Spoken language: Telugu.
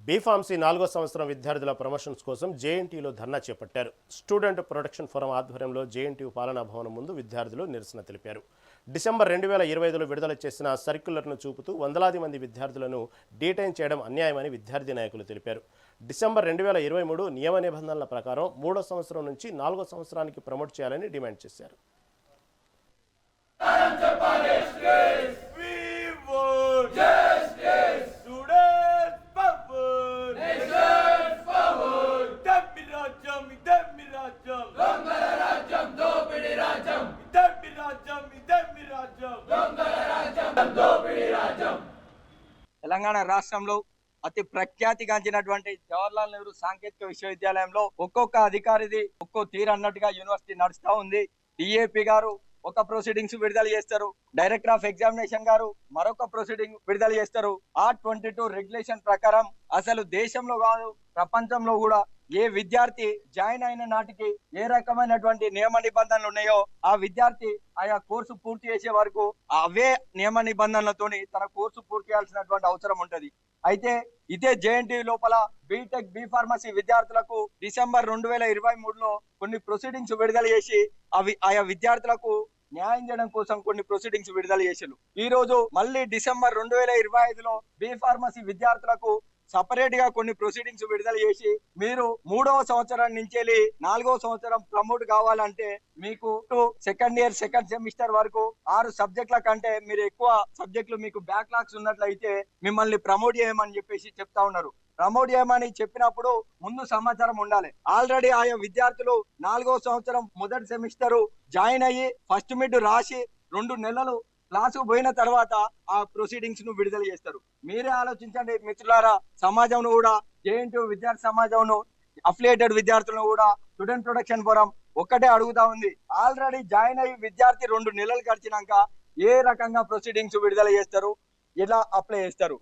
బీఫార్మసీ 4వ సంవత్సరం విద్యార్థుల ప్రమోషన్స్ కోసం జేఎన్టీయూలో ధర్నా చేపట్టారు. స్టూడెంట్ ప్రొటెక్షన్ ఫోరం ఆధ్వర్యంలో జేఎన్టీయూ పాలనా భవనం ముందు విద్యార్థులు నిరసన తెలిపారు. డిసెంబర్ 2025లో విడుదల చేసిన సర్క్యులర్ను చూపుతూ వందలాది మంది విద్యార్థులను డీటైన్ చేయడం అన్యాయమని విద్యార్థి నాయకులు తెలిపారు. డిసెంబర్ 2023 నియమ నిబంధనల ప్రకారం 3వ సంవత్సరం నుంచి 4వ సంవత్సరానికి ప్రమోట్ చేయాలని డిమాండ్ చేశారు. తెలంగాణ రాష్ట్రంలో అతి ప్రఖ్యాతిగాంచినటువంటి జవహర్లాల్ నెహ్రూ సాంకేతిక విశ్వవిద్యాలయంలో ఒక్కొక్క అధికారిది ఒక్కో తీరు అన్నట్టుగా యూనివర్సిటీ నడుస్తూ ఉంది. డిఏపి గారు ఒక ప్రొసీడింగ్స్ విడుదల చేస్తారు, డైరెక్టర్ ఆఫ్ ఎగ్జామినేషన్ గారు మరొక ప్రొసీడింగ్ విడుదల చేస్తారు. R22 రెగ్యులేషన్ ప్రకారం అసలు దేశంలో కాదు ప్రపంచంలో కూడా ఏ విద్యార్థి జాయిన్ అయిన నాటికి ఏ రకమైనటువంటి నియమ నిబంధనలు ఉన్నాయో ఆ విద్యార్థి ఆయా కోర్సు పూర్తి చేసే వరకు అవే నియమ నిబంధనలతోని తన కోర్సు పూర్తి చేయాల్సినటువంటి అవసరం ఉంటది. అయితే ఇదే జేఎన్టీయూ లోపల బీటెక్ బి ఫార్మసీ విద్యార్థులకు డిసెంబర్ 2023లో కొన్ని ప్రొసీడింగ్స్ విడుదల చేసి అవి ఆయా విద్యార్థులకు న్యాయం చేయడం కోసం కొన్ని ప్రొసీడింగ్స్ విడుదల చేశారు. ఈ రోజు మళ్ళీ డిసెంబర్ 2025లో బి ఫార్మసీ విద్యార్థులకు సపరేట్ గా కొన్ని ప్రొసీడింగ్స్ విడుదల చేసి మీరు 3వ సంవత్సరం నుంచి 4వ సంవత్సరం ప్రమోట్ కావాలంటే మీకు సెకండ్ ఇయర్ సెకండ్ సెమిస్టర్ వరకు 6 సబ్జెక్టుల కంటే మీరు ఎక్కువ సబ్జెక్టులు మీకు బ్యాక్లాగ్స్ ఉన్నట్లయితే మిమ్మల్ని ప్రమోట్ చేయమని చెప్పేసి చెప్తా ఉన్నారు. ప్రమోట్ చేయమని చెప్పినప్పుడు ముందు సమాచారం ఉండాలి. ఆల్రెడీ ఆయా విద్యార్థులు 4వ సంవత్సరం మొదటి సెమిస్టర్ జాయిన్ అయ్యి ఫస్ట్ మిడ్ రాసి 2 నెలలు క్లాసు పోయిన తర్వాత ఆ ప్రొసీడింగ్స్ ను విడుదల చేస్తారు. మీరే ఆలోచించండి మిత్రులారా. సమాజంను కూడా జేఎన్టీయూ విద్యార్థి సమాజంను అఫిలియేటెడ్ విద్యార్థులను కూడా స్టూడెంట్ ప్రొటెక్షన్ ఫోరం ఒక్కటే అడుగుతా ఉంది. ఆల్రెడీ జాయిన్ అయ్యి విద్యార్థి 2 నెలలు గడిచినాక ఏ రకంగా ప్రొసీడింగ్స్ విడుదల చేస్తారు, ఎలా అప్లై చేస్తారు?